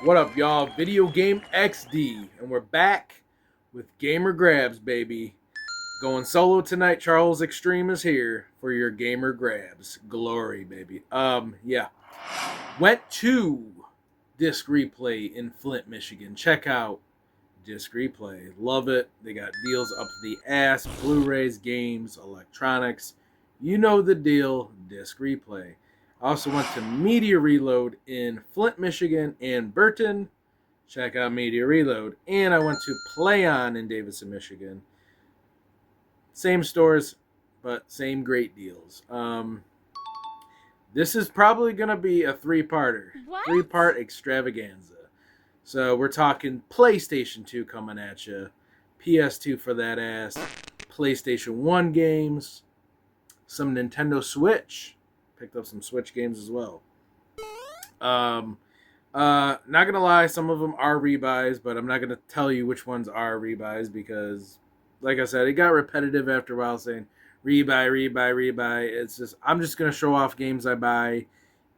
What up, y'all? Video Game XD, and we're back with Gamer Grabs, baby. Going solo tonight. Charles Extreme is here for your Gamer Grabs. Glory, baby. Yeah. Went to Disc Replay in Flint, Michigan. Check out Disc Replay. Love it. They got deals up the ass. Blu-rays, games, electronics. You know the deal. Disc Replay. I also went to Media Reload in Flint, Michigan and Burton. Check out Media Reload. And I went to Play On in Davison, Michigan. Same stores, but same great deals. This is probably going to be a three-parter. What? Three-part extravaganza. So we're talking PlayStation 2 coming at you. PS2 for that ass. PlayStation 1 games. Some Nintendo Switch. Picked up some Switch games as well. Not gonna lie, some of them are rebuys, but I'm not gonna tell you which ones are rebuys because, like I said, it got repetitive after a while saying rebuy. It's just I'm just gonna show off games I buy,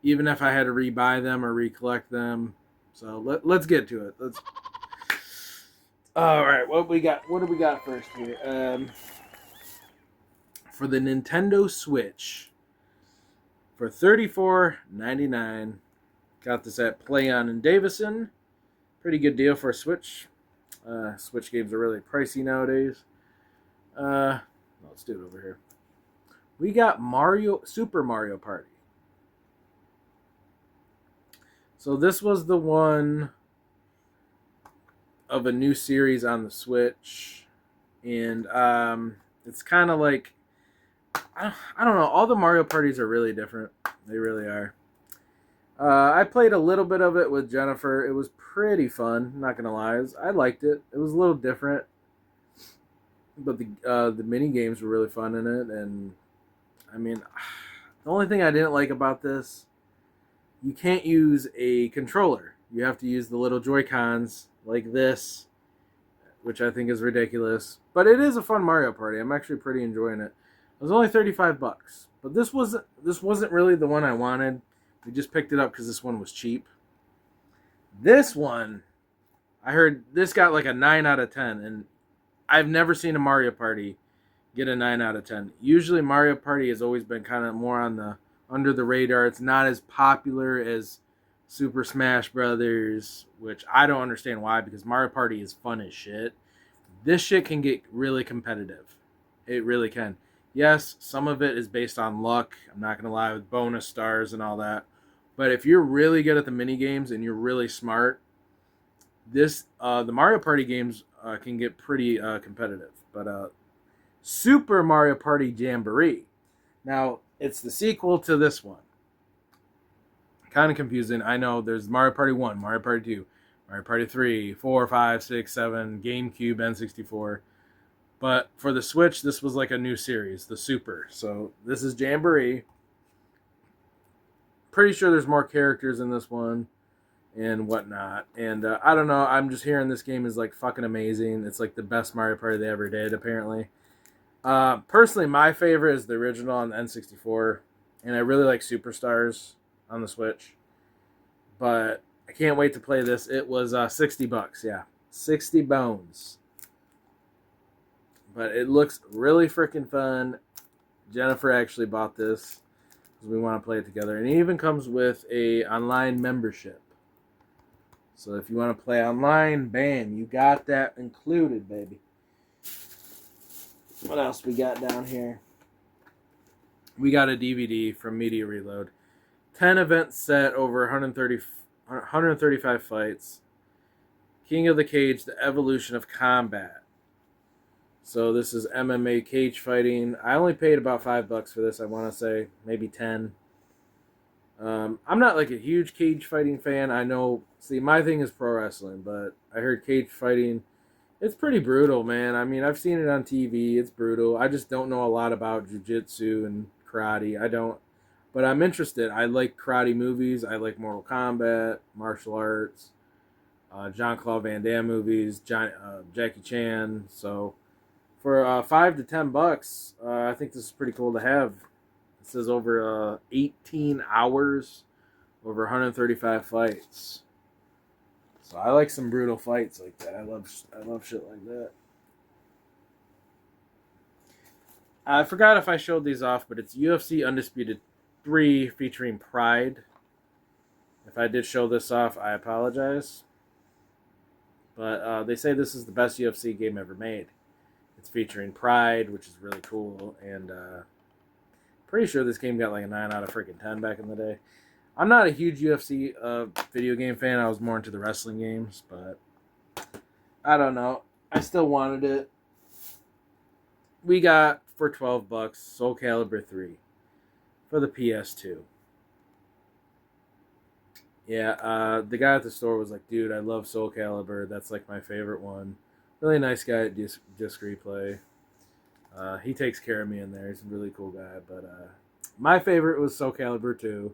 even if I had to rebuy them or recollect them. So let's get to it. All right, what do we got first here? For the Nintendo Switch. For $34.99, got this at Play On in Davison. Pretty good deal for a Switch. Switch games are really pricey nowadays. Let's do it over here. We got Super Mario Party. So this was the one of a new series on the Switch, and it's kind of like. I don't know. All the Mario parties are really different. They really are. I played a little bit of it with Jennifer. It was pretty fun. Not gonna lie, I liked it. It was a little different, but the mini games were really fun in it. And I mean, the only thing I didn't like about this, you can't use a controller. You have to use the little Joy-Cons like this, which I think is ridiculous. But it is a fun Mario Party. I'm actually pretty enjoying it. It was only $35, but this wasn't really the one I wanted. We just picked it up because this one was cheap. This one, I heard this got like a 9 out of 10, and I've never seen a Mario Party get a 9 out of 10. Usually Mario Party has always been kind of more on the under the radar. It's not as popular as Super Smash Brothers, which I don't understand why, because Mario Party is fun as shit. This shit can get really competitive. It really can. Yes, some of it is based on luck. I'm not going to lie, with bonus stars and all that. But if you're really good at the mini games and you're really smart, the Mario Party games can get pretty competitive. But Super Mario Party Jamboree. Now, it's the sequel to this one. Kind of confusing. I know there's Mario Party 1, Mario Party 2, Mario Party 3, 4, 5, 6, 7, GameCube, N64. But for the Switch, this was like a new series, the Super. So this is Jamboree. Pretty sure there's more characters in this one and whatnot. And I don't know. I'm just hearing this game is like fucking amazing. It's like the best Mario Party they ever did, apparently. Personally, my favorite is the original on the N64. And I really like Superstars on the Switch. But I can't wait to play this. It was $60, yeah. 60 bones. But it looks really freaking fun. Jennifer actually bought this because we want to play it together. And it even comes with a online membership. So if you want to play online, bam, you got that included, baby. What else we got down here? We got a DVD from Media Reload. 10 events set over 135 fights. King of the Cage, the evolution of combat. So this is MMA cage fighting. I only paid about $5 for this. I want to say maybe 10. I'm not like a huge cage fighting fan. I know. See, my thing is pro wrestling, but I heard cage fighting. It's pretty brutal, man. I mean, I've seen it on TV. It's brutal. I just don't know a lot about jiu-jitsu and karate. I don't. But I'm interested. I like karate movies. I like Mortal Kombat, martial arts, Jean-Claude Van Damme movies, Jackie Chan. So for $5 to $10, I think this is pretty cool to have. It says over 18 hours, over 135 fights. So I like some brutal fights like that. I love shit like that. I forgot if I showed these off, but it's UFC Undisputed 3 featuring Pride. If I did show this off, I apologize. But they say this is the best UFC game ever made. It's featuring Pride, which is really cool, and pretty sure this game got like a 9 out of freaking 10 back in the day. I'm not a huge UFC video game fan. I was more into the wrestling games, but I don't know. I still wanted it. We got for $12 Soul Calibur 3 for the PS2. Yeah, the guy at the store was like, dude, I love Soul Calibur. That's like my favorite one. Really nice guy at Disc Replay. He takes care of me in there. He's a really cool guy. But my favorite was Soul Calibur 2.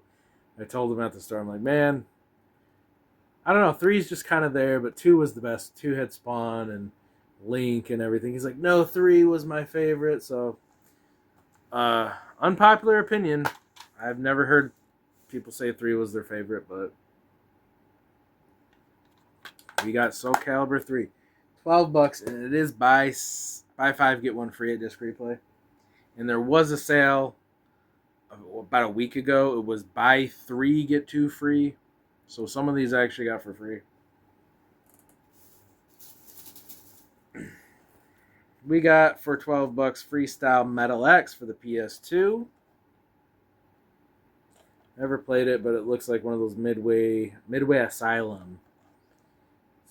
I told him at the store, I'm like, man, I don't know. 3's just kind of there, but 2 was the best. 2 had Spawn and Link and everything. He's like, no, 3 was my favorite. So, unpopular opinion. I've never heard people say 3 was their favorite, but we got Soul Calibur 3. $12, and it is buy 5, get 1 free at Disc Replay. And there was a sale about a week ago. It was buy 3, get 2 free. So some of these I actually got for free. We got for $12 Freestyle Metal X for the PS2. Never played it, but it looks like one of those Midway Asylum.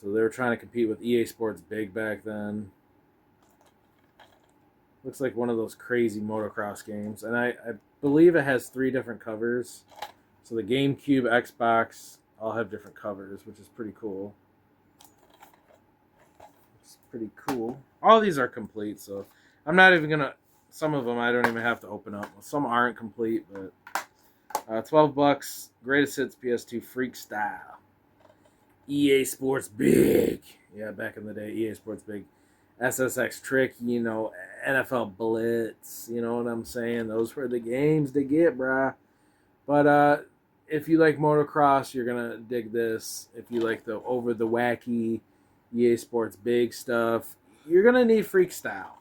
So they were trying to compete with EA Sports Big back then. Looks like one of those crazy motocross games. And I believe it has 3 different covers. So the GameCube, Xbox, all have different covers, which is pretty cool. It's pretty cool. All these are complete, so I'm not even going to... Some of them I don't even have to open up. Some aren't complete, but... $12, Greatest Hits PS2 Freak Style. EA Sports Big. Yeah, back in the day, EA Sports Big. SSX Trick, NFL Blitz. You know what I'm saying? Those were the games to get, brah. But if you like motocross, you're going to dig this. If you like the over-the-wacky EA Sports Big stuff, you're going to need Freak Style.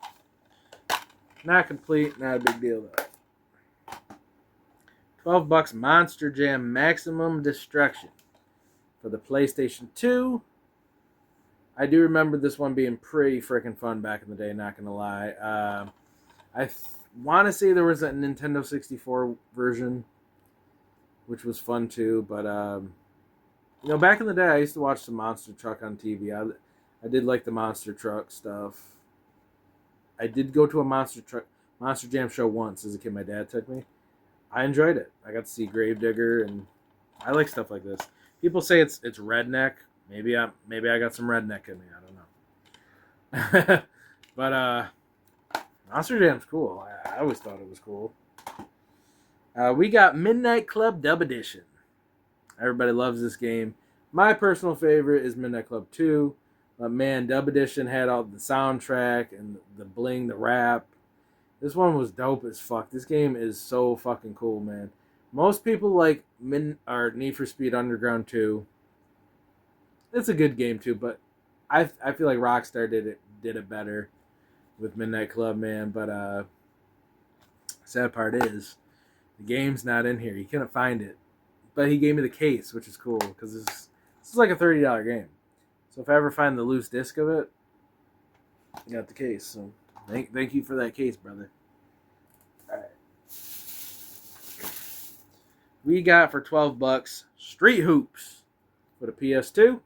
Not complete, not a big deal, though. $12 Monster Jam Maximum Destruction for the PlayStation 2. I do remember this one being pretty freaking fun back in the day, not going to lie. I want to say there was a Nintendo 64 version, which was fun too. But, back in the day, I used to watch some Monster Truck on TV. I did like the Monster Truck stuff. I did go to a Monster Jam show once as a kid. My dad took me. I enjoyed it. I got to see Gravedigger, and I like stuff like this. People say it's redneck. Maybe I got some redneck in me. I don't know. But Monster Jam's cool. I always thought it was cool. We got Midnight Club Dub Edition. Everybody loves this game. My personal favorite is Midnight Club 2. But man, Dub Edition had all the soundtrack and the bling, the rap. This one was dope as fuck. This game is so fucking cool, man. Most people like Need for Speed Underground 2. It's a good game too, but I feel like Rockstar did it better with Midnight Club, man. But sad part is the game's not in here. You couldn't find it, but he gave me the case, which is cool because this is like a $30 game. So if I ever find the loose disc of it, I got the case. So thank you for that case, brother. All right. we got for $12 Street Hoops for the PS2.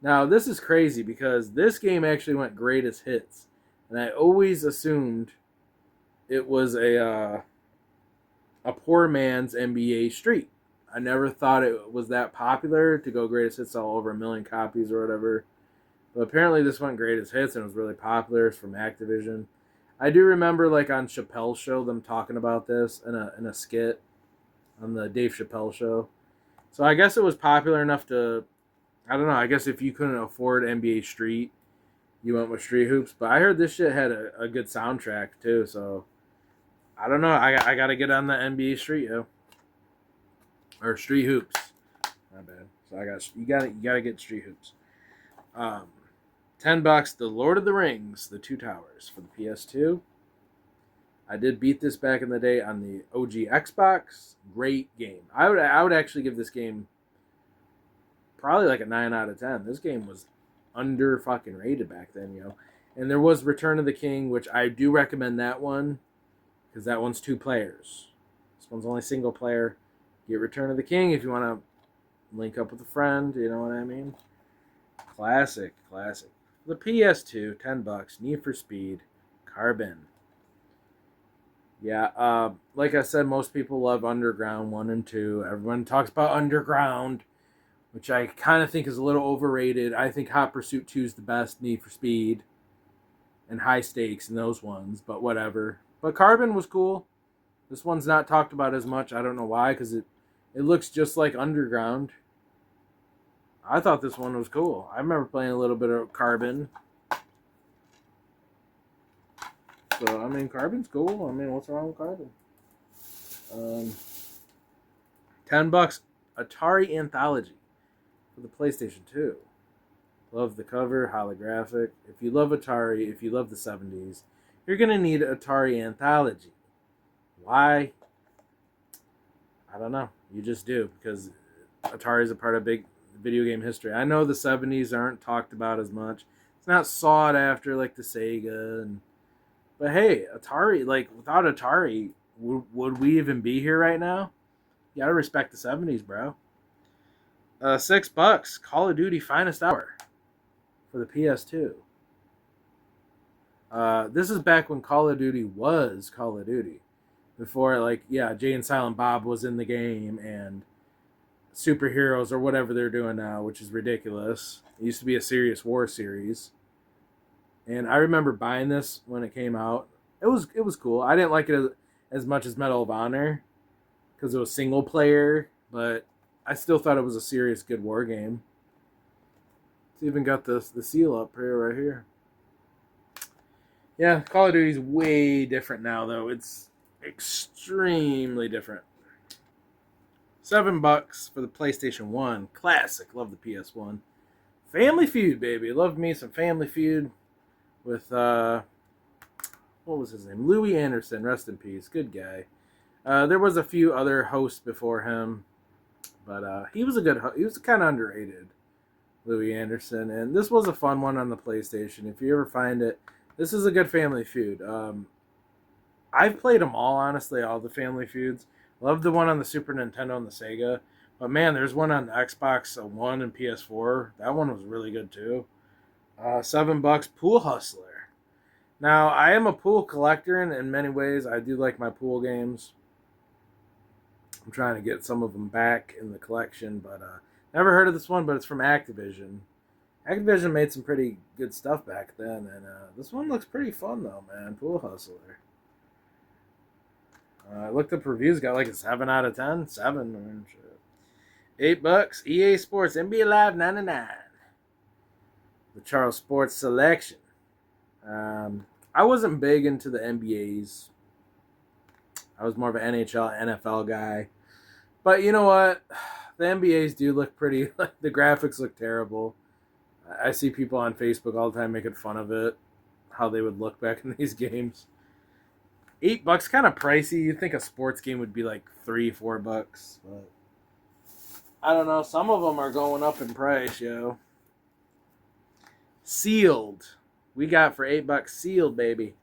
Now, this is crazy because this game actually went greatest hits. And I always assumed it was a poor man's NBA Street. I never thought it was that popular to go greatest hits, all over 1 million copies or whatever. But apparently this went greatest hits and it was really popular. It's from Activision. I do remember, like, on Chappelle's show, them talking about this in a skit on the Dave Chappelle show. So I guess it was popular enough to, I don't know, I guess if you couldn't afford NBA Street, you went with Street Hoops. But I heard this shit had a good soundtrack too, so I don't know. I got to get on the NBA Street, yo. Or Street Hoops. Not bad. So you gotta get Street Hoops. $10, The Lord of the Rings, The Two Towers for the PS2. I did beat this back in the day on the OG Xbox. Great game. I would actually give this game probably like a 9 out of 10. This game was under fucking rated back then, yo. And there was Return of the King, which I do recommend that one because that one's 2 players. This one's only single player. Get Return of the King if you want to link up with a friend. You know what I mean? Classic. The PS2, $10. Need for Speed, Carbon. Yeah, like I said, most people love Underground 1 and 2. Everyone talks about Underground, which I kind of think is a little overrated. I think Hot Pursuit 2 is the best Need for Speed and High Stakes and those ones, but whatever. But Carbon was cool. This one's not talked about as much. I don't know why, because it looks just like Underground. I thought this one was cool. I remember playing a little bit of Carbon. So, I mean, Carbon's cool. I mean, what's wrong with Carbon? $10, Atari Anthology for the PlayStation 2. Love the cover, holographic. If you love Atari, if you love the 70s, you're going to need Atari Anthology. Why? I don't know. You just do, because Atari is a part of big video game history. I know the 70s aren't talked about as much. It's not sought after like the Sega. But hey, Atari, like, without Atari, would we even be here right now? You gotta respect the 70s, bro. $6, Call of Duty Finest Hour for the PS2. This is back when Call of Duty was Call of Duty. Before, like, yeah, Jay and Silent Bob was in the game, and superheroes or whatever they're doing now, which is ridiculous. It used to be a Serious War series. And I remember buying this when it came out. It was cool. I didn't like it as much as Medal of Honor because it was single player, but I still thought it was a serious good war game. It's even got the seal up here, right here. Yeah, Call of Duty's way different now, though. It's extremely different. $7 for the PlayStation 1. Classic. Love the PS1. Family Feud, baby. Love me some Family Feud with, what was his name? Louis Anderson. Rest in peace. Good guy. There was a few other hosts before him, but he was a good host. He was kind of underrated, Louis Anderson. And this was a fun one on the PlayStation. If you ever find it, this is a good Family Feud. I've played them all, honestly, all the Family Feuds. Love the one on the Super Nintendo and the Sega. But man, there's one on the Xbox One and PS4. That one was really good too. $7, Pool Hustler. Now, I am a pool collector in many ways. I do like my pool games. I'm trying to get some of them back in the collection, but never heard of this one, but it's from Activision. Activision made some pretty good stuff back then, and this one looks pretty fun though, man. Pool Hustler. I looked up reviews, got like a 7 out of 10. 7, man. Shit. $8, EA Sports NBA Live 99. The Charles Sports Selection. I wasn't big into the NBAs. I was more of an NHL, NFL guy. But you know what? The NBAs do look pretty. The graphics look terrible. I see people on Facebook all the time making fun of it, how they would look back in these games. $8, kind of pricey. You'd think a sports game would be like $3-4, but I don't know. Some of them are going up in price, yo. Sealed. We got for $8 Sealed, baby.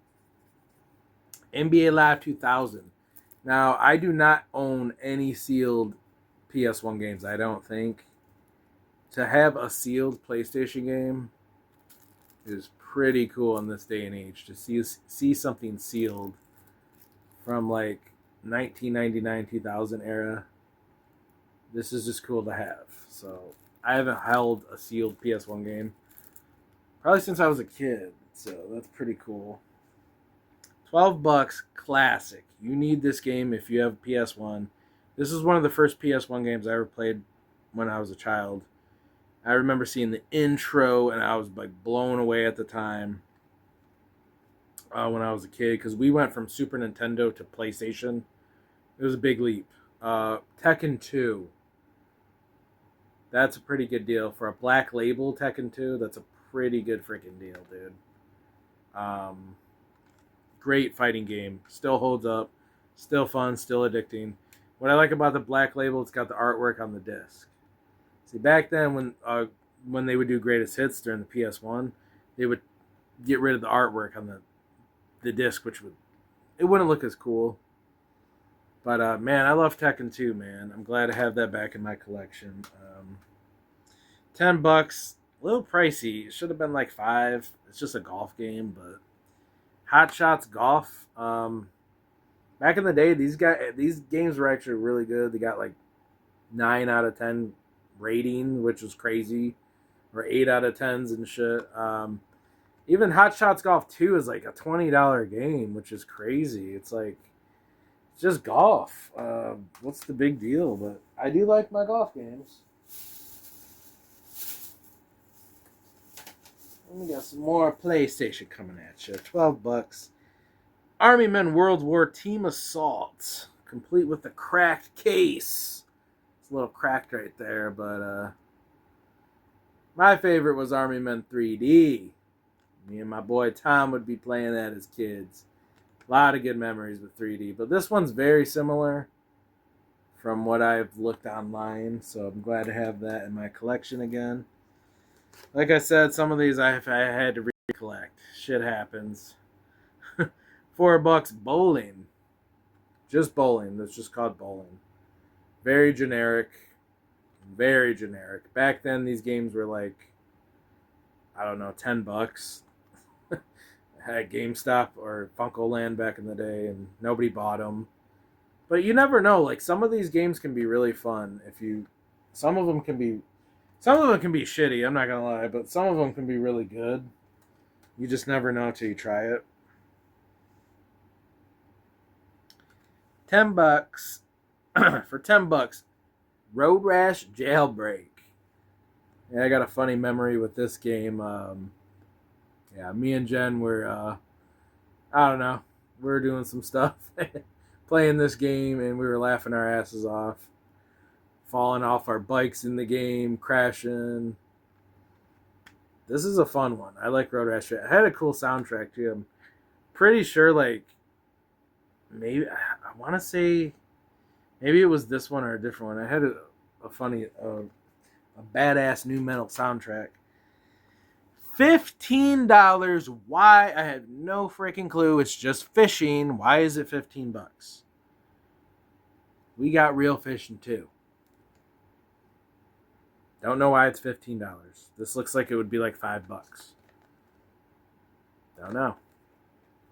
NBA Live 2000. Now, I do not own any sealed PS1 games, I don't think. To have a sealed PlayStation game is pretty cool in this day and age. To see something sealed from like 1999, 2000 era, this is just cool to have. So I haven't held a sealed PS1 game probably since I was a kid. So that's pretty cool. $12, classic. You need this game if you have PS1. This is one of the first PS1 games I ever played when I was a child. I remember seeing the intro and I was like blown away at the time when I was a kid, because we went from Super Nintendo to PlayStation. It was a big leap. Tekken 2. That's a pretty good deal. For a black label Tekken 2, that's a pretty good freaking deal, dude. Great fighting game. Still holds up. Still fun. Still addicting. What I like about the black label, it's got the artwork on the disc. See, back then when they would do greatest hits during the PS1, they would get rid of the artwork on the disc, which it wouldn't look as cool. But man, I love Tekken 2, man. I'm glad to have that back in my collection. $10, a little pricey. It should have been like $5. It's just a golf game, but Hot Shots Golf. Back in the day, these games were actually really good. They got like 9 out of 10 rating, which was crazy, or 8 out of 10s and shit. Even Hot Shots Golf 2 is like a $20 game, which is crazy. It's like, it's just golf. What's the big deal? But I do like my golf games. We got some more PlayStation coming at you. $12. Army Men World War Team Assault, complete with the cracked case. It's a little cracked right there, but my favorite was Army Men 3D. Me and my boy Tom would be playing that as kids. A lot of good memories with 3D, but this one's very similar from what I've looked online, so I'm glad to have that in my collection again. Like I said, some of these I had to recollect. Shit happens. $4, bowling. Just bowling. That's just called bowling. Very generic. Very generic. Back then, these games were like, I don't know, $10. At GameStop or Funko Land back in the day, and nobody bought them. But you never know. Like, some of these games can be really fun. Some of them can be shitty. I'm not gonna lie, but some of them can be really good. You just never know till you try it. $10 for $10. Road Rash Jailbreak. Yeah, I got a funny memory with this game. Me and Jen were, I don't know, we were doing some stuff, playing this game, and we were laughing our asses off, falling off our bikes in the game, crashing. This is a fun one. I like Road Rash. It had a cool soundtrack too. I'm pretty sure, like, maybe I want to say, maybe it was this one or a different one. I had a funny, a badass new metal soundtrack. $15. Why? I have no freaking clue. It's just fishing. Why is it $15? We got real fishing too. Don't know why it's $15. This looks like it would be like $5. Don't know.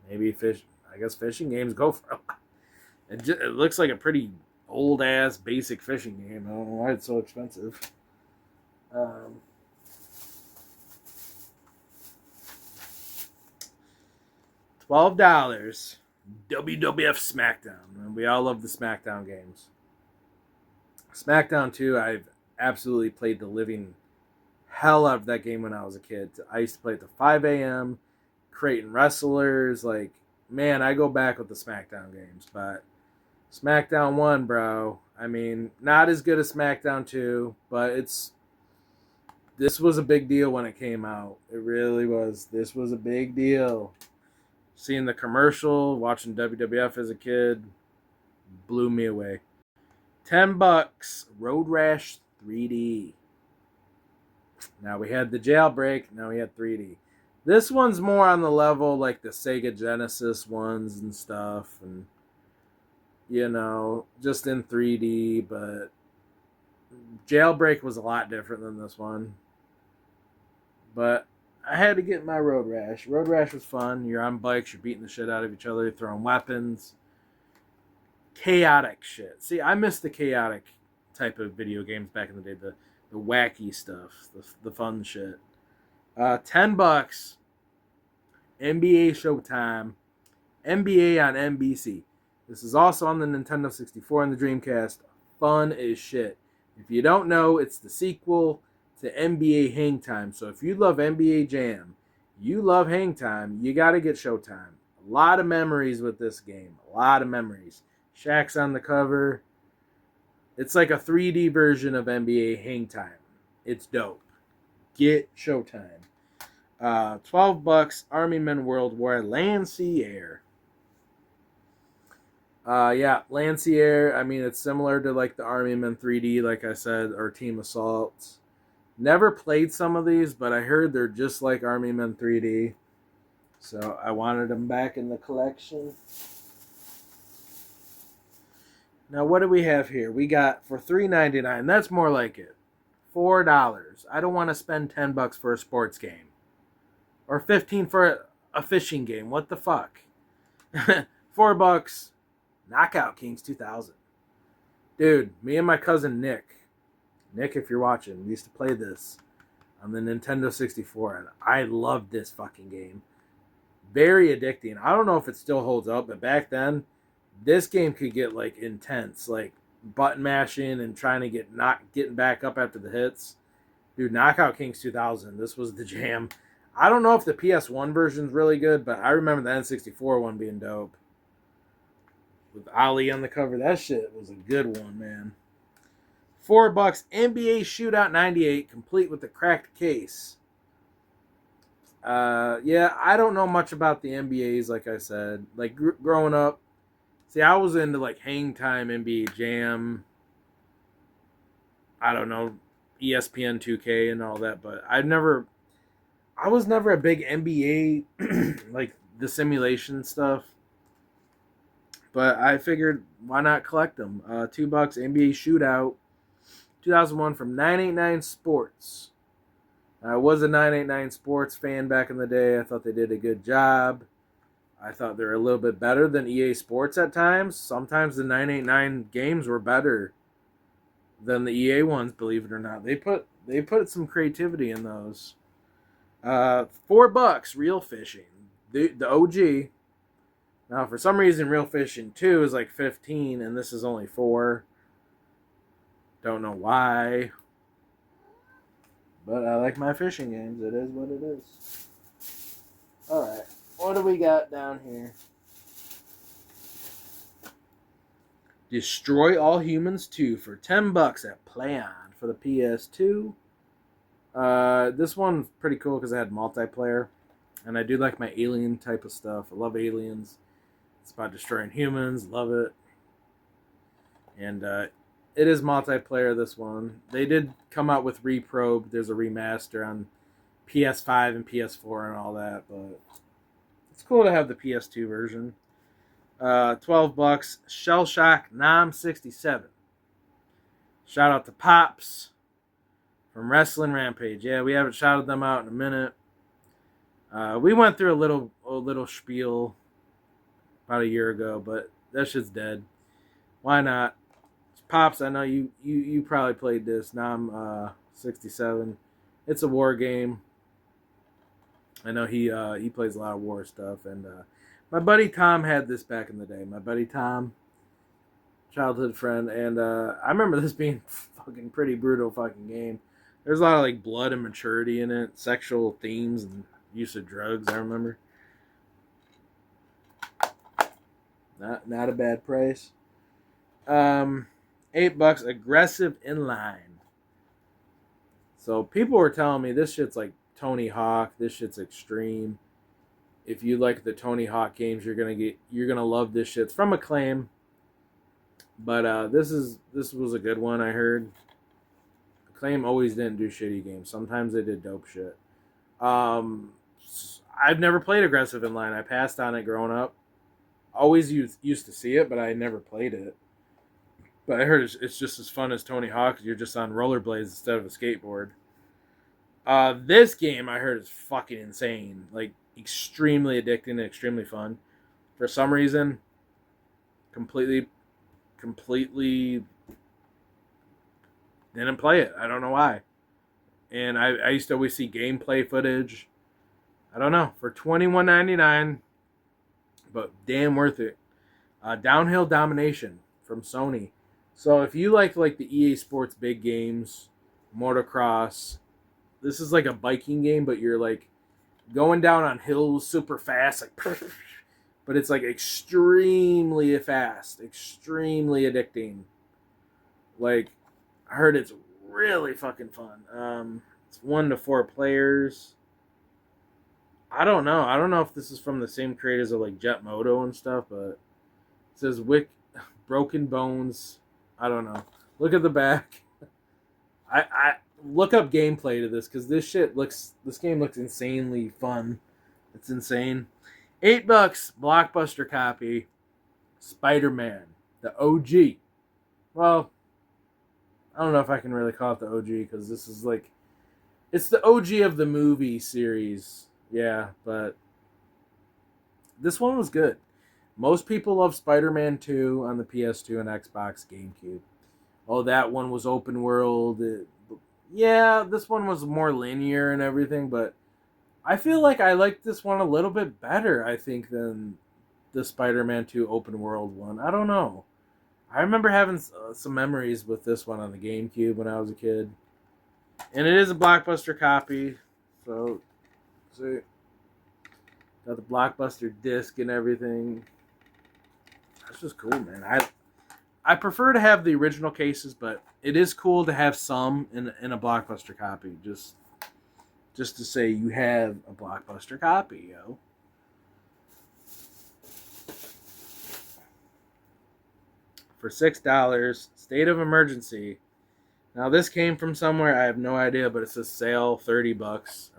Maybe I guess fishing games go for a lot. It looks like a pretty old ass basic fishing game. I don't know why it's so expensive. $12. WWF SmackDown. And we all love the SmackDown games. SmackDown 2, I've absolutely played the living hell out of that game when I was a kid. I used to play at the 5 a.m., creating wrestlers. Like, man, I go back with the SmackDown games. But SmackDown 1, bro. I mean, not as good as SmackDown 2, but this was a big deal when it came out. It really was. This was a big deal. Seeing the commercial, watching WWF as a kid, blew me away. $10. Road Rash 3D. Now we had the Jailbreak. Now we had 3D. This one's more on the level like the Sega Genesis ones and stuff. And you know, just in 3D, but Jailbreak was a lot different than this one. But I had to get my Road Rash. Road Rash was fun. You're on bikes, you're beating the shit out of each other, you're throwing weapons. Chaotic shit. See, I miss the chaotic type of video games back in the day. The wacky stuff, the fun shit. $10. NBA Showtime. NBA on NBC. This is also on the Nintendo 64 and the Dreamcast. Fun as shit. If you don't know, it's the sequel to NBA Hang Time. So if you love NBA Jam, you love Hang Time, you got to get Showtime. A lot of memories with this game. A lot of memories. Shaq's on the cover. It's like a 3D version of NBA Hang Time. It's dope. Get Showtime. $12. Army Men World War. Land, Sea, Air. Yeah, Land, Sea, Air. I mean, it's similar to like the Army Men 3D, like I said, or Team Assault. Never played some of these, but I heard they're just like Army Men 3D. So I wanted them back in the collection. Now, what do we have here? We got for $3.99. That's more like it. $4. I don't want to spend $10 for a sports game. Or $15 for a fishing game. What the fuck? $4. Knockout Kings 2000. Dude, me and my cousin Nick, if you're watching, we used to play this on the Nintendo 64, and I loved this fucking game. Very addicting. I don't know if it still holds up, but back then, this game could get like intense, like button mashing and trying to getting back up after the hits. Dude, Knockout Kings 2000, this was the jam. I don't know if the PS1 version's really good, but I remember the N64 one being dope. With Ali on the cover, that shit was a good one, man. $4. NBA Shootout 98, complete with the cracked case. Yeah, I don't know much about the NBAs, like I said. Like, growing up, see, I was into, like, Hang Time, NBA Jam, I don't know, ESPN 2K and all that, but I was never a big NBA, like, the simulation stuff. But I figured, why not collect them? $2, NBA Shootout, 2001 from 989 Sports. I was a 989 Sports fan back in the day. I thought they did a good job. I thought they were a little bit better than EA Sports at times. Sometimes the 989 games were better than the EA ones, believe it or not. They put some creativity in those. $4, Real Fishing. The OG. Now, for some reason, Real Fishing 2 is like 15, and this is only 4. Don't know why. But I like my fishing games. It is what it is. Alright. What do we got down here? Destroy All Humans 2 for $10 at PlayOn for the PS2. This one's pretty cool because it had multiplayer. And I do like my alien type of stuff. I love aliens. It's about destroying humans. Love it. And it is multiplayer, this one. They did come out with Reprobe. There's a remaster on PS5 and PS4 and all that. But it's cool to have the PS2 version. $12. Shell Shock Nam 67. Shout out to Pops from Wrestling Rampage. Yeah, we haven't shouted them out in a minute. We went through a little spiel about a year ago, but that shit's dead. Why not? Pops, I know you probably played this. Nam 67. It's a war game. I know he plays a lot of war stuff, and my buddy Tom had this back in the day. My buddy Tom, childhood friend, and I remember this being fucking pretty brutal fucking game. There's a lot of like blood and maturity in it, sexual themes and use of drugs. I remember. Not a bad price. $8. Aggressive Inline. So people were telling me this shit's like Tony Hawk. This shit's extreme. If you like the Tony Hawk games, you're gonna love this shit. It's from Acclaim. But this was a good one, I heard. Acclaim always didn't do shitty games. Sometimes they did dope shit. I've never played Aggressive Inline. I passed on it growing up. Always used to see it, but I never played it. But I heard it's just as fun as Tony Hawk. You're just on rollerblades instead of a skateboard. This game I heard is fucking insane. Like extremely addicting and extremely fun. For some reason, completely didn't play it. I don't know why. And I used to always see gameplay footage. I don't know. For $21.99, but damn worth it. Downhill Domination from Sony. So if you like the EA Sports big games, motocross, this is like a biking game, but you're like going down on hills super fast, like, but it's like extremely fast, extremely addicting. Like, I heard it's really fucking fun. It's 1 to 4 players. I don't know. I don't know if this is from the same creators of like Jet Moto and stuff, but it says Broken Bones. I don't know. Look at the back. I look up gameplay to this because this game looks insanely fun. It's insane. $8, blockbuster copy. Spider-Man, the OG. Well, I don't know if I can really call it the OG because this is like, it's the OG of the movie series. Yeah, but this one was good. Most people love Spider-Man 2 on the PS2 and Xbox GameCube. Oh, that one was open world. Yeah, this one was more linear and everything, but I feel like I liked this one a little bit better, I think, than the Spider-Man 2 open world one. I don't know. I remember having some memories with this one on the GameCube when I was a kid. And it is a blockbuster copy, so see, got the blockbuster disc and everything. That's just cool, man. I prefer to have the original cases, but it is cool to have some in a blockbuster copy. Just to say you have a blockbuster copy, yo. For $6, State of Emergency. Now this came from somewhere, I have no idea, but it says sale $30.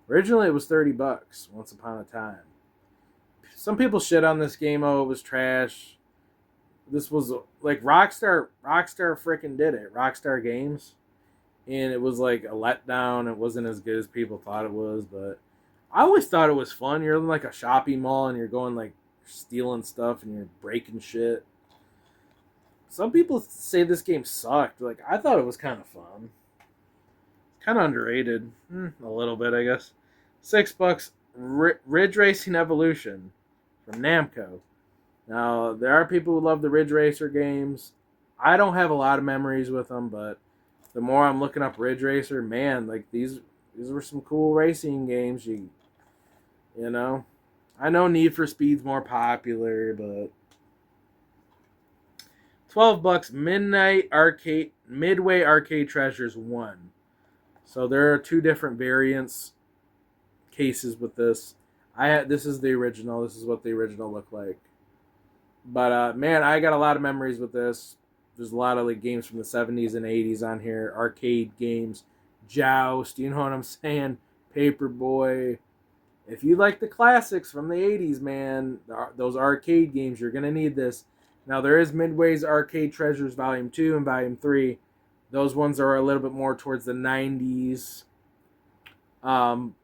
Originally it was $30 once upon a time. Some people shit on this game, oh it was trash. This was like Rockstar freaking did it. Rockstar Games. And it was like a letdown. It wasn't as good as people thought it was, but I always thought it was fun. You're in like a shopping mall and you're going like stealing stuff and you're breaking shit. Some people say this game sucked. Like, I thought it was kind of fun. Kind of underrated. A little bit, I guess. $6. Ridge Racing Evolution from Namco. Now, there are people who love the Ridge Racer games. I don't have a lot of memories with them, but the more I'm looking up Ridge Racer, man, like these were some cool racing games. You know, I know Need for Speed's more popular, but $12 Midway Arcade Treasures 1. So there are 2 different variants cases with this. This is the original. This is what the original looked like. But man, I got a lot of memories with this. There's a lot of like games from the 70s and 80s on here. Arcade games. Joust, you know what I'm saying? Paperboy. If you like the classics from the 80s, man, those arcade games, you're going to need this. Now, there is Midway's Arcade Treasures Volume 2 and Volume 3. Those ones are a little bit more towards the 90s.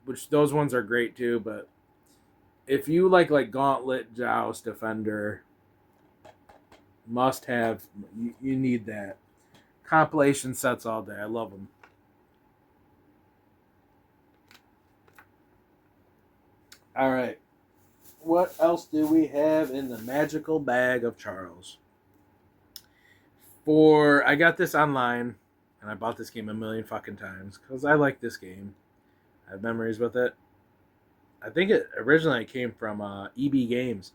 Which those ones are great too, but if you like Gauntlet, Joust, Defender, must have, you need that. Compilation sets all day. I love them. All right. What else do we have in the magical bag of Charles? I got this online, and I bought this game a million fucking times because I like this game. I have memories with it. I think it originally came from EB Games.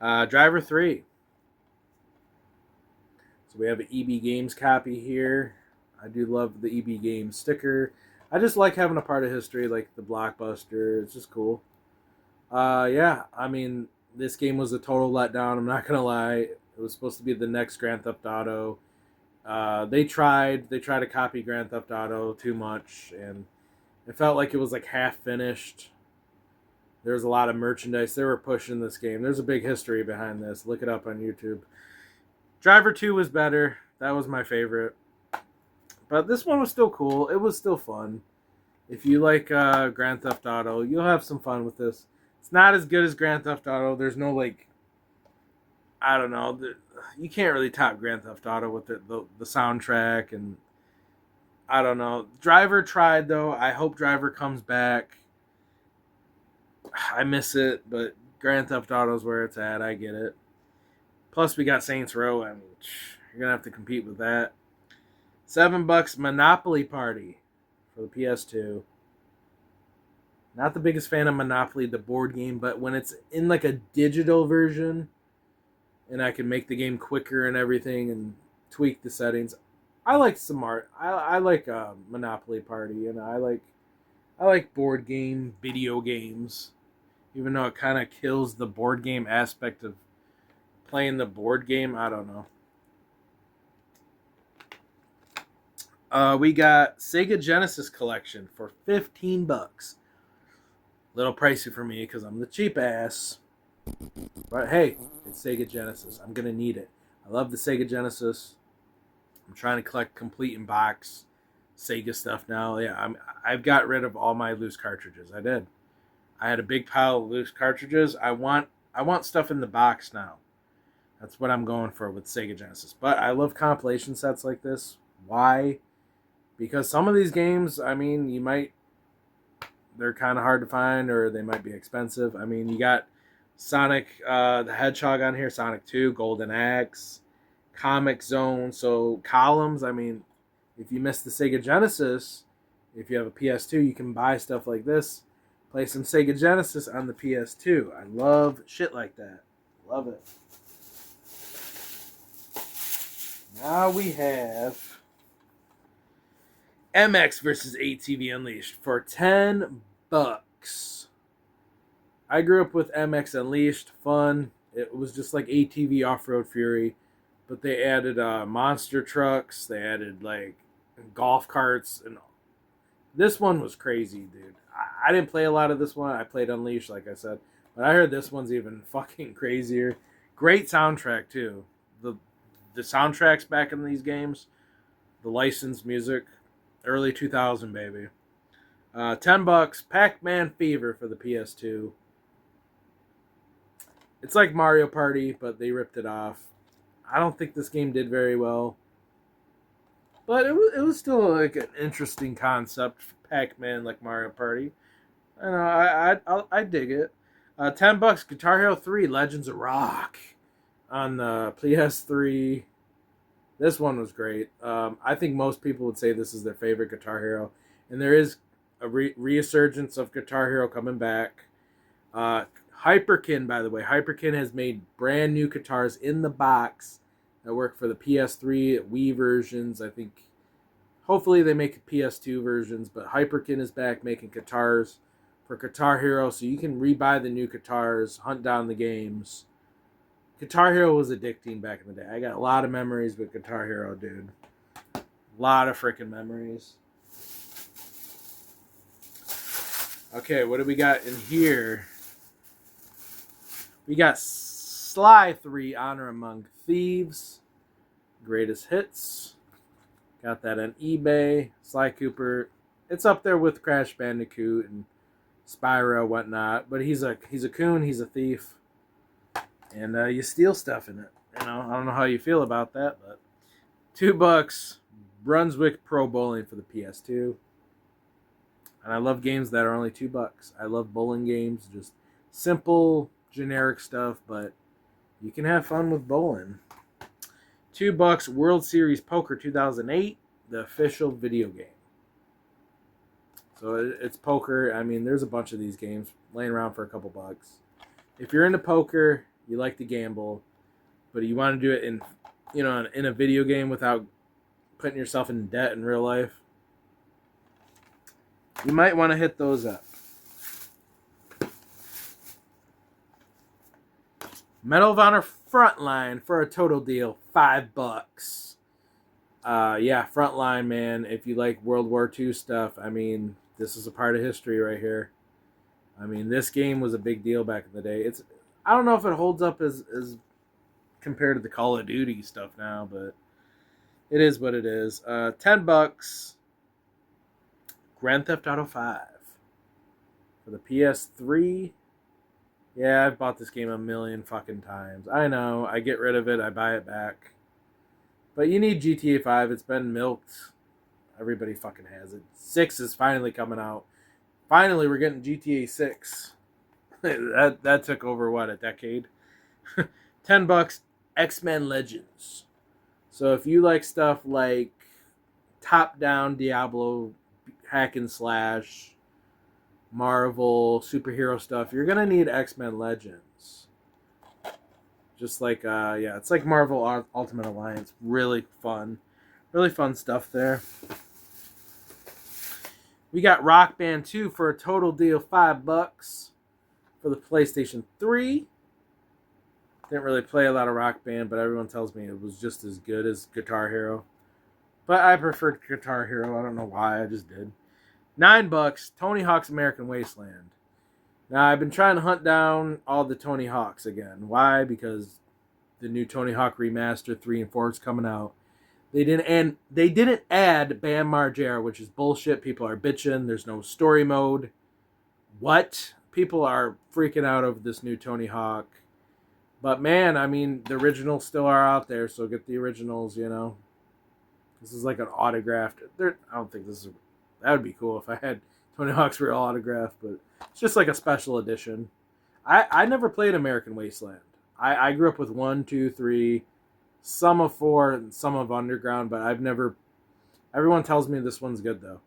Driver 3. So we have an EB Games copy here. I do love the EB Games sticker. I just like having a part of history, like the Blockbuster. It's just cool. Yeah, I mean, this game was a total letdown. I'm not gonna lie. It was supposed to be the next Grand Theft Auto. They tried to copy Grand Theft Auto too much, and it felt like it was like half finished. There's a lot of merchandise. They were pushing this game. There's a big history behind this. Look it up on YouTube. Driver 2 was better. That was my favorite. But this one was still cool. It was still fun. If you like Grand Theft Auto, you'll have some fun with this. It's not as good as Grand Theft Auto. There's no, like, I don't know. You can't really top Grand Theft Auto with the soundtrack. And I don't know. Driver tried, though. I hope Driver comes back. I miss it, but Grand Theft Auto's where it's at. I get it. Plus, we got Saints Row. I mean, you're going to have to compete with that. $7 Monopoly Party for the PS2. Not the biggest fan of Monopoly, the board game, but when it's in like a digital version and I can make the game quicker and everything and tweak the settings, I like some art. I like Monopoly Party, and I like board game video games, even though it kind of kills the board game aspect of playing the board game. I don't know. We got Sega Genesis Collection for $15. Little pricey for me because I'm the cheap ass. But hey, it's Sega Genesis. I'm going to need it. I love the Sega Genesis. I'm trying to collect complete in box Sega stuff now. Yeah, I've got rid of all my loose cartridges. I did. I had a big pile of loose cartridges. I want stuff in the box now. That's what I'm going for with Sega Genesis. But I love compilation sets like this. Why? Because some of these games, I mean, they're kind of hard to find, or they might be expensive. I mean, you got Sonic the Hedgehog on here, Sonic 2, Golden Axe, Comic Zone. So columns, I mean, if you miss the Sega Genesis, if you have a PS2, you can buy stuff like this. Play some Sega Genesis on the PS2. I love shit like that. Love it. Now we have MX versus ATV Unleashed for $10. I grew up with MX Unleashed, fun. It was just like ATV Off-Road Fury, but they added monster trucks. They added like golf carts, and this one was crazy, dude. I didn't play a lot of this one. I played Unleashed, like I said, but I heard this one's even fucking crazier. Great soundtrack too. The soundtracks back in these games, the licensed music. Early 2000, baby. $10. Pac-Man Fever for the PS2. It's like Mario Party, but they ripped it off. I don't think this game did very well, but it was still like an interesting concept. Pac-Man like Mario Party. I know I dig it. $10. Guitar Hero 3: Legends of Rock on the PS3. This one was great. I think most people would say this is their favorite Guitar Hero. And there is a resurgence of Guitar Hero coming back. Hyperkin, by the way. Hyperkin has made brand new guitars in the box that work for the PS3, Wii versions. I think hopefully they make PS2 versions. But Hyperkin is back making guitars for Guitar Hero. So you can rebuy the new guitars, hunt down the games. Guitar Hero was addicting back in the day. I got a lot of memories with Guitar Hero, dude. A lot of freaking memories. Okay, what do we got in here? We got Sly 3: Honor Among Thieves. Greatest Hits. Got that on eBay. Sly Cooper. It's up there with Crash Bandicoot and Spyro, whatnot. But he's a coon. He's a thief. And you steal stuff in it. You know, I don't know how you feel about that, but $2. Brunswick Pro Bowling for the PS2. And I love games that are only $2. I love bowling games, just simple, generic stuff, but you can have fun with bowling. $2. World Series Poker 2008, the official video game. So it's poker. I mean, there's a bunch of these games laying around for a couple bucks. If you're into poker, you like to gamble, but you want to do it in a video game without putting yourself in debt in real life, you might want to hit those up. Medal of Honor Frontline for a total deal, $5. Yeah, Frontline, man. If you like World War II stuff, I mean, this is a part of history right here. I mean, this game was a big deal back in the day. I don't know if it holds up as compared to the Call of Duty stuff now, but it is what it is. $10. Grand Theft Auto 5 for the PS3. Yeah, I've bought this game a million fucking times. I know. I get rid of it. I buy it back. But you need GTA 5. It's been milked. Everybody fucking has it. 6 is finally coming out. Finally, we're getting GTA 6. that took over, what, a decade? $10. X-Men Legends. So if you like stuff like top-down Diablo, hack and slash, Marvel, superhero stuff, you're going to need X-Men Legends. Just like, it's like Marvel Ultimate Alliance. Really fun. Really fun stuff there. We got Rock Band 2 for a total deal $5 for the PlayStation 3. Didn't really play a lot of Rock Band, but everyone tells me it was just as good as Guitar Hero. But I preferred Guitar Hero. I don't know why. I just did. $9. Tony Hawk's American Wasteland. Now, I've been trying to hunt down all the Tony Hawks again. Why? Because the new Tony Hawk Remaster 3 and 4 is coming out. They didn't add Bam Margera, which is bullshit. People are bitching. There's no story mode. What? People are freaking out over this new Tony Hawk. But man, I mean, the originals still are out there, so get the originals, you know. This is like an autographed. I don't think this is. That would be cool if I had Tony Hawk's real autograph, but it's just like a special edition. I never played American Wasteland. I grew up with 1, 2, 3, some of 4, and some of Underground, but I've never. Everyone tells me this one's good though.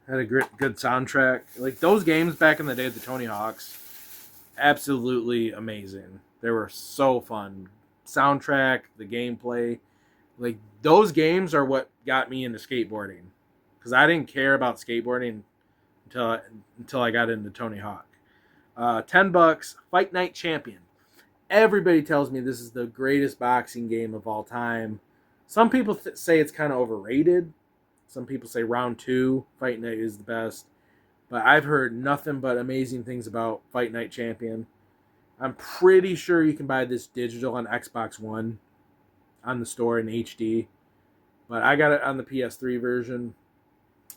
Had a good soundtrack. Like those games back in the day, the Tony Hawks, absolutely amazing. They were so fun. Soundtrack, the gameplay, like those games are what got me into skateboarding. Because I didn't care about skateboarding until I got into Tony Hawk. $10. Fight Night Champion. Everybody tells me this is the greatest boxing game of all time. Some people say it's kind of overrated. Some people say round 2, Fight Night is the best. But I've heard nothing but amazing things about Fight Night Champion. I'm pretty sure you can buy this digital on Xbox One on the store in HD. But I got it on the PS3 version.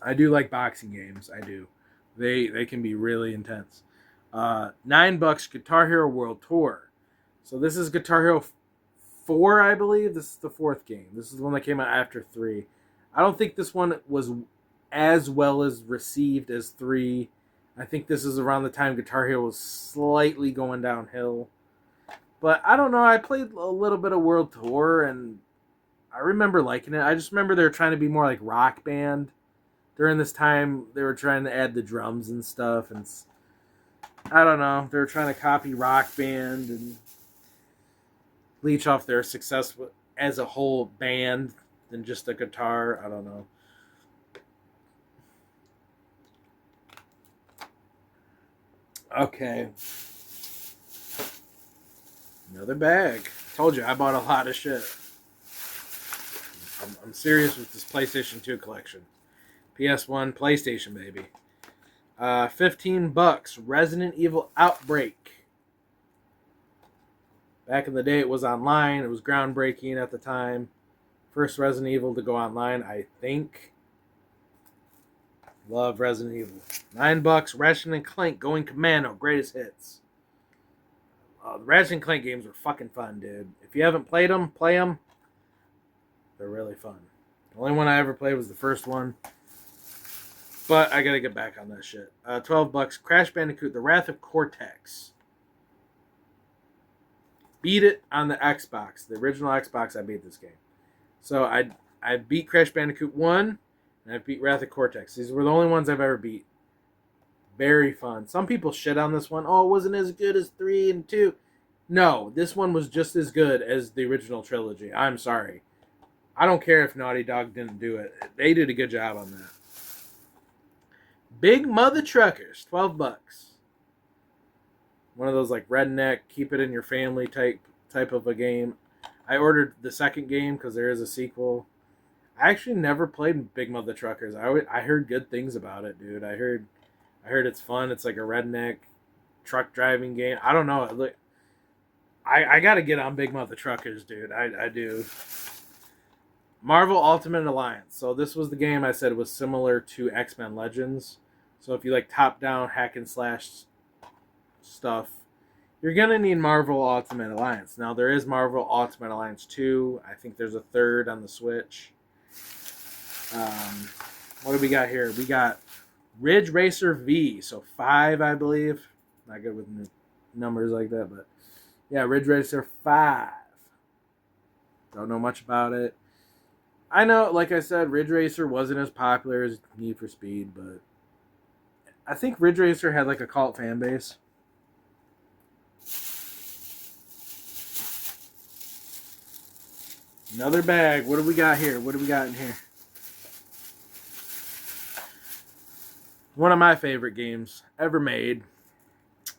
I do like boxing games. I do. They can be really intense. $9. Guitar Hero World Tour. So this is Guitar Hero 4, I believe. This is the 4th game. This is the one that came out after 3. I don't think this one was as well as received as 3. I think this is around the time Guitar Hero was slightly going downhill. But I don't know. I played a little bit of World Tour, and I remember liking it. I just remember they were trying to be more like Rock Band. During this time, they were trying to add the drums and stuff. And I don't know. They were trying to copy Rock Band and leech off their success as a whole band than just a guitar. I don't know. Okay. Another bag. Told you, I bought a lot of shit. I'm serious with this PlayStation 2 collection. PS1, PlayStation, baby. $15. Resident Evil Outbreak. Back in the day, it was online. It was groundbreaking at the time. First Resident Evil to go online, I think. Love Resident Evil. $9. Ratchet and Clank Going Commando. Greatest hits. The Ratchet and Clank games were fucking fun, dude. If you haven't played them, play them. They're really fun. The only one I ever played was the first one. But I gotta get back on that shit. $12. Crash Bandicoot: The Wrath of Cortex. Beat it on the Xbox. The original Xbox, I beat this game. So I beat Crash Bandicoot 1, and I beat Wrath of Cortex. These were the only ones I've ever beat. Very fun. Some people shit on this one. Oh, it wasn't as good as 3 and 2. No, this one was just as good as the original trilogy. I'm sorry. I don't care if Naughty Dog didn't do it. They did a good job on that. Big Mother Truckers, $12. One of those like redneck, keep it in your family type of a game. I ordered the second game because there is a sequel. I actually never played Big Mother Truckers. I heard good things about it, dude. I heard it's fun. It's like a redneck truck driving game. I don't know. Look, I got to get on Big Mouth Truckers, dude. I do. Marvel Ultimate Alliance. So this was the game I said was similar to X-Men Legends. So if you like top-down hack and slash stuff, you're going to need Marvel Ultimate Alliance. Now, there is Marvel Ultimate Alliance 2. I think there's a third on the Switch. What do we got here? We got Ridge Racer V. So 5, I believe. Not good with numbers like that, but yeah, Ridge Racer 5. Don't know much about it. I know, like I said, Ridge Racer wasn't as popular as Need for Speed, but I think Ridge Racer had like a cult fan base. Another bag. What do we got here? What do we got in here? One of my favorite games ever made.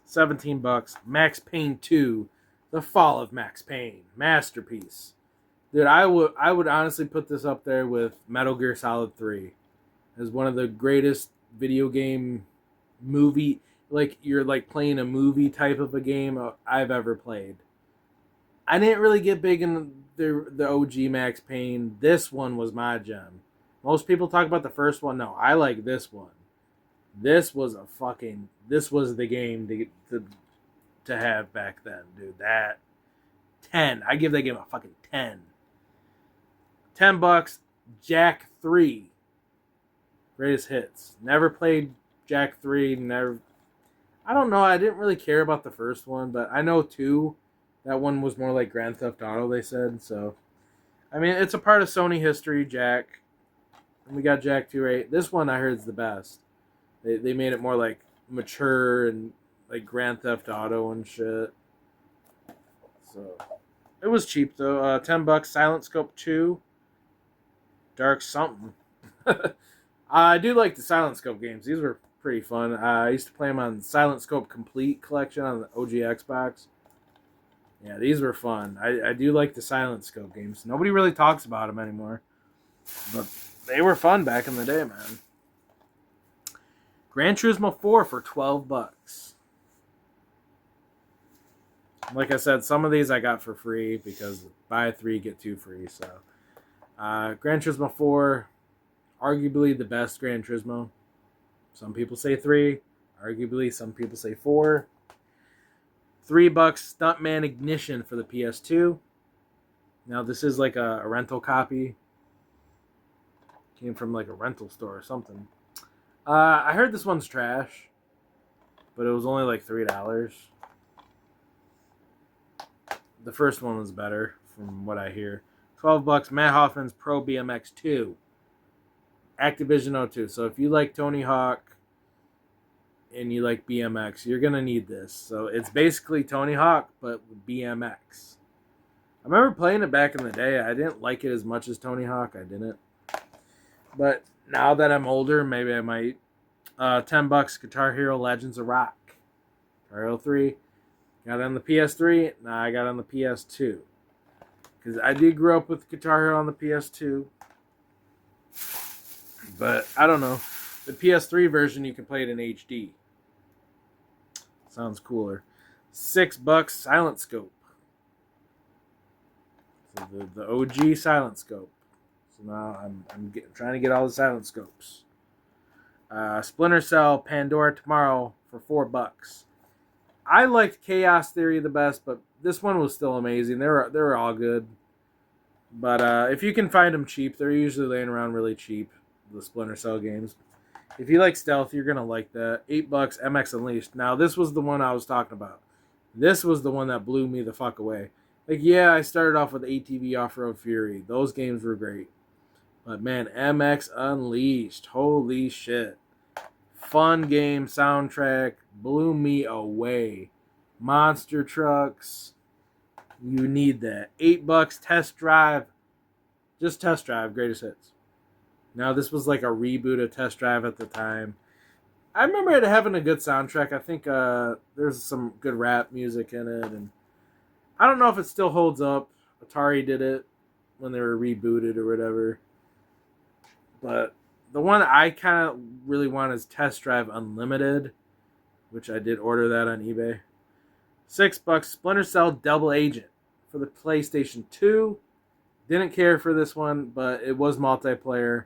$17. Max Payne 2. The Fall of Max Payne. Masterpiece. Dude, I would honestly put this up there with Metal Gear Solid 3 as one of the greatest video game movie, like you're like playing a movie type of a game I've ever played. I didn't really get big in the OG Max Payne. This one was my gem. Most people talk about the first one. No, I like this one. This was the game to have back then, dude. That 10. I give that game a fucking 10. $10. Jack 3. Greatest hits. Never played Jack 3. Never. I don't know. I didn't really care about the first one, but I know 2. That one was more like Grand Theft Auto, they said. So, I mean, it's a part of Sony history, Jack. And we got Jack 2-8. This one I heard is the best. They made it more like mature and like Grand Theft Auto and shit. So, it was cheap though. $10. Silent Scope 2. Dark something. I do like the Silent Scope games. These were pretty fun. I used to play them on Silent Scope Complete Collection on the OG Xbox. Yeah, these were fun. I do like the Silent Scope games. Nobody really talks about them anymore. But they were fun back in the day, man. Gran Turismo 4 for $12. Like I said, some of these I got for free because buy 3, get 2 free. So, Gran Turismo 4, arguably the best Gran Turismo. Some people say 3. Arguably, some people say 4. $3 Stuntman Ignition for the PS2. Now, this is like a rental copy. Came from like a rental store or something. I heard this one's trash, but it was only like $3. The first one was better, from what I hear. $12. Matt Hoffman's Pro BMX 2. Activision 02. So if you like Tony Hawk and you like BMX, you're going to need this. So it's basically Tony Hawk, but with BMX. I remember playing it back in the day. I didn't like it as much as Tony Hawk. I didn't. But now that I'm older, maybe I might. $10. Guitar Hero Legends of Rock. Guitar Hero 3. Got it on the PS3. Now I got it on the PS2. Because I did grow up with Guitar Hero on the PS2. But I don't know. The PS3 version, you can play it in HD. Sounds cooler. $6. Silent Scope. So the OG Silent Scope. So now I'm trying to get all the Silent Scopes. Splinter Cell Pandora Tomorrow for $4. I liked Chaos Theory the best, but this one was still amazing. They were all good. But if you can find them cheap, they're usually laying around really cheap, the Splinter Cell games. If you like stealth, you're going to like that. $8 MX Unleashed. Now, this was the one I was talking about. This was the one that blew me the fuck away. Like, yeah, I started off with ATV Off-Road Fury. Those games were great. But, man, MX Unleashed. Holy shit. Fun game, soundtrack. Blew me away. Monster trucks. You need that. $8 Test Drive. Just Test Drive. Greatest hits. Now, this was like a reboot of Test Drive at the time. I remember it having a good soundtrack. I think there's some good rap music in it. And I don't know if it still holds up. Atari did it when they were rebooted or whatever. But the one I kind of really want is Test Drive Unlimited. which I did order that on eBay. $6, Splinter Cell Double Agent for the PlayStation 2. Didn't care for this one, but it was multiplayer.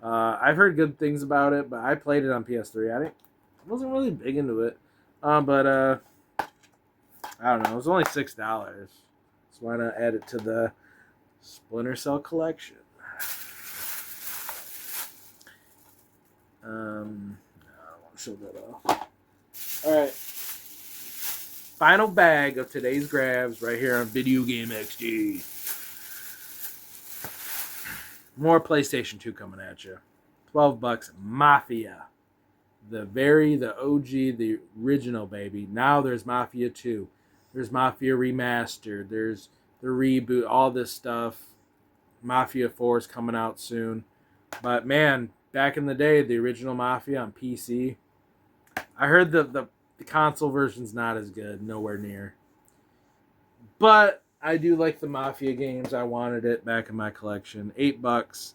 I've heard good things about it, but I played it on PS3. I wasn't really big into it. But I don't know. It was only $6. So why not add it to the Splinter Cell collection? I don't want to show that off. Alright. Final bag of today's grabs right here on Video Game XD. More PlayStation 2 coming at you. $12. Mafia. The OG, the original, baby. Now there's Mafia 2. There's Mafia Remastered. There's the reboot, all this stuff. Mafia 4 is coming out soon. But man, back in the day, the original Mafia on PC, I heard the console version's not as good, nowhere near. But I do like the Mafia games. I wanted it back in my collection. $8.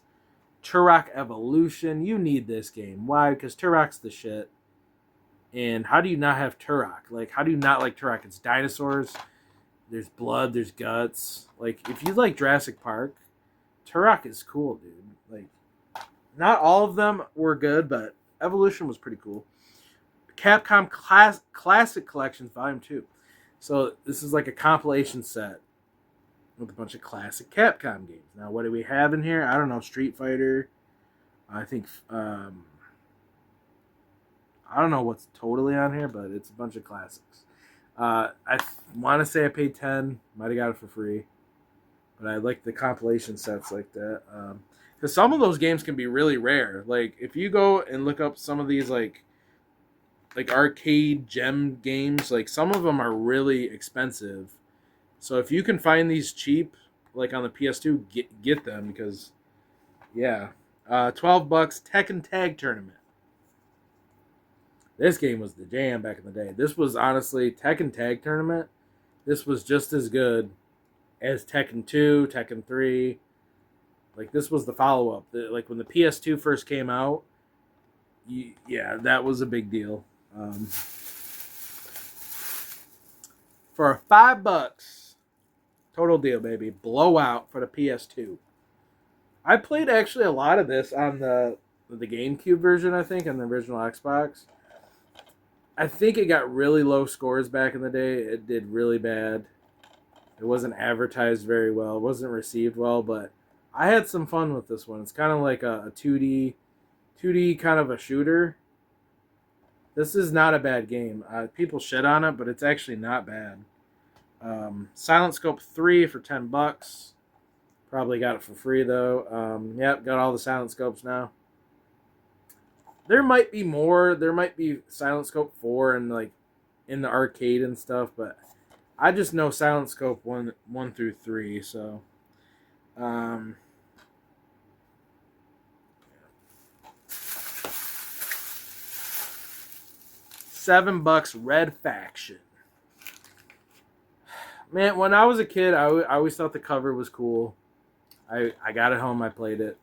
Turok Evolution. You need this game. Why? Because Turok's the shit. And how do you not have Turok? Like, how do you not like Turok? It's dinosaurs. There's blood. There's guts. Like, if you like Jurassic Park, Turok is cool, dude. Like, not all of them were good, but Evolution was pretty cool. Capcom Classic Collections Volume 2. So this is like a compilation set with a bunch of classic Capcom games. Now, what do we have in here? I don't know. Street Fighter. I think... I don't know what's totally on here, but it's a bunch of classics. I want to say I paid $10. Might have got it for free. But I like the compilation sets like that. Because some of those games can be really rare. Like, if you go and look up some of these, like arcade gem games, like some of them are really expensive. So if you can find these cheap, like on the PS2, get them, because yeah. $12 Tekken Tag Tournament. This game was the jam back in the day. This was honestly Tekken Tag Tournament. This was just as good as Tekken 2, Tekken 3. Like, this was the follow-up. Like when the PS2 first came out, yeah, that was a big deal. For $5, total deal, baby. Blowout for the PS2. I played actually a lot of this on the GameCube version, I think, and the original Xbox. I think it got really low scores back in the day. It did really bad. It wasn't advertised very well. It wasn't received well, but I had some fun with this one. It's kind of like a 2D kind of a shooter. This is not a bad game. People shit on it, but it's actually not bad. Silent Scope 3 for $10. Probably got it for free, though. Yep, got all the Silent Scopes now. There might be more. There might be Silent Scope 4 and like in the arcade and stuff, but I just know Silent Scope 1 through 3, so $7 Red Faction. Man, when I was a kid, I always thought the cover was cool. I got it home, I played it,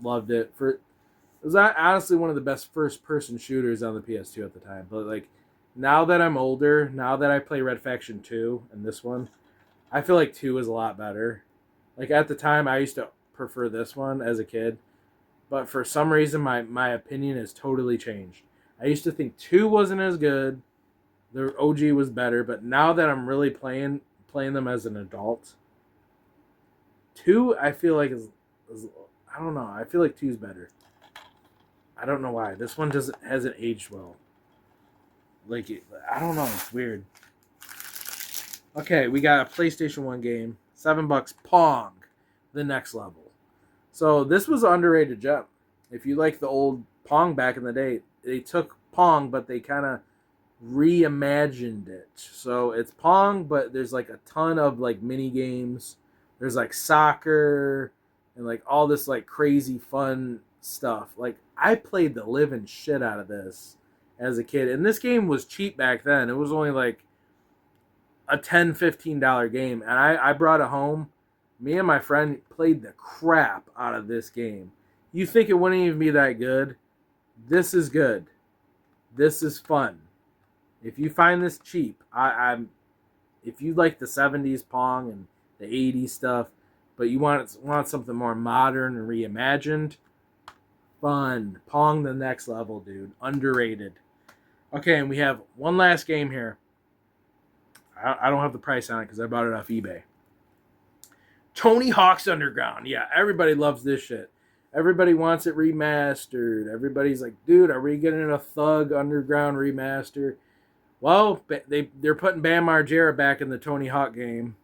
loved it. It was honestly one of the best first-person shooters on the PS2 at the time. But like, now that I'm older, now that I play Red Faction 2 and this one, I feel like 2 is a lot better. Like, at the time, I used to prefer this one as a kid. But for some reason, my opinion has totally changed. I used to think 2 wasn't as good. The OG was better. But now that I'm really playing them as an adult, 2, I feel like is I don't know. I feel like 2 is better. I don't know why. This one hasn't aged well. Like, I don't know. It's weird. Okay, we got a PlayStation 1 game. $7. Pong. The Next Level. So this was an underrated gem. If you like the old Pong back in the day, they took Pong, but they kind of reimagined it. So it's Pong, but there's like a ton of like mini games. There's like soccer and like all this like crazy fun stuff. Like, I played the living shit out of this as a kid, and this game was cheap back then. It was only like a $10-15 game, and I brought it home. Me and my friend played the crap out of this game. You think it wouldn't even be that good? This is good. This is fun. If you find this cheap, if you like the 70s Pong and the 80s stuff, but you want something more modern and reimagined, fun. Pong the next level, dude. Underrated. Okay, and we have one last game here. I don't have the price on it because I bought it off eBay. Tony Hawk's Underground. Yeah, everybody loves this shit. Everybody wants it remastered. Everybody's like, dude, are we getting a Thug Underground remaster? Well, they're putting Bam Margera back in the Tony Hawk game.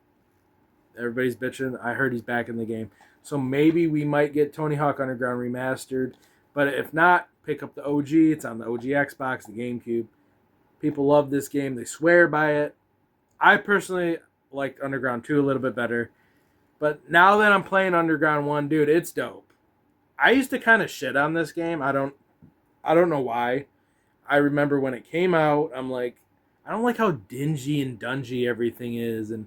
Everybody's bitching. I heard he's back in the game. So maybe we might get Tony Hawk Underground remastered. But if not, pick up the OG. It's on the OG Xbox, the GameCube. People love this game. They swear by it. I personally liked Underground 2 a little bit better. But now that I'm playing Underground 1, dude, it's dope. I used to kind of shit on this game. I don't know why. I remember when it came out, I'm like, I don't like how dingy and dungy everything is. And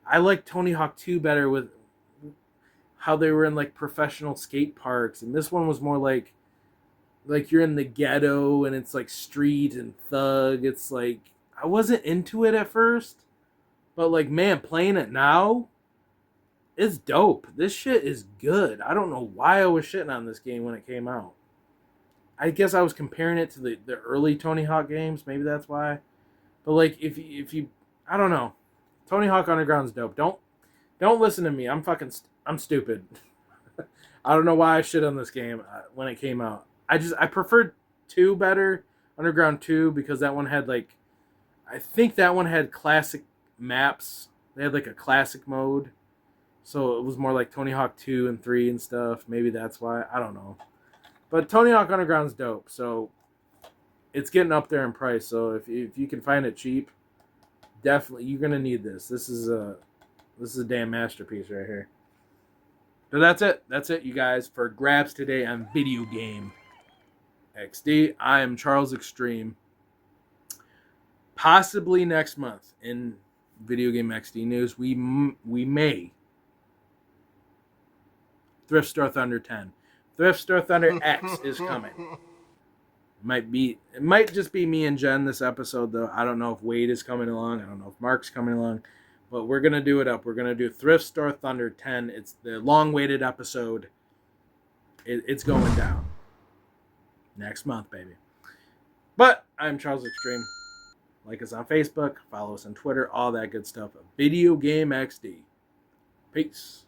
I like Tony Hawk 2 better with how they were in like professional skate parks. And this one was more like you're in the ghetto and it's like street and thug. It's like, I wasn't into it at first. But like, man, playing it now, it's dope. This shit is good. I don't know why I was shitting on this game when it came out. I guess I was comparing it to the early Tony Hawk games. Maybe that's why. But like, if you, I don't know. Tony Hawk Underground's dope. Don't listen to me. I'm stupid. I don't know why I shit on this game when it came out. I preferred 2 better, Underground 2, because that one had like, I think that one had classic maps. They had like a classic mode. So it was more like Tony Hawk 2 and 3 and stuff. Maybe that's why. I don't know. But Tony Hawk Underground's dope. So it's getting up there in price. So if you can find it cheap, definitely you're gonna need this. This is a damn masterpiece right here. So that's it. That's it, you guys, for grabs today on Video Game XD. I am Charles Extreme. Possibly next month in Video Game XD news, we may Thrift Store Thunder 10. Thrift Store Thunder X is coming. It might just be me and Jen this episode, though. I don't know if Wade is coming along. I don't know if Mark's coming along. But we're going to do it up. We're going to do Thrift Store Thunder 10. It's the long-awaited episode. It's going down. Next month, baby. But I'm Charles Extreme. Like us on Facebook. Follow us on Twitter. All that good stuff. Video Game XD. Peace.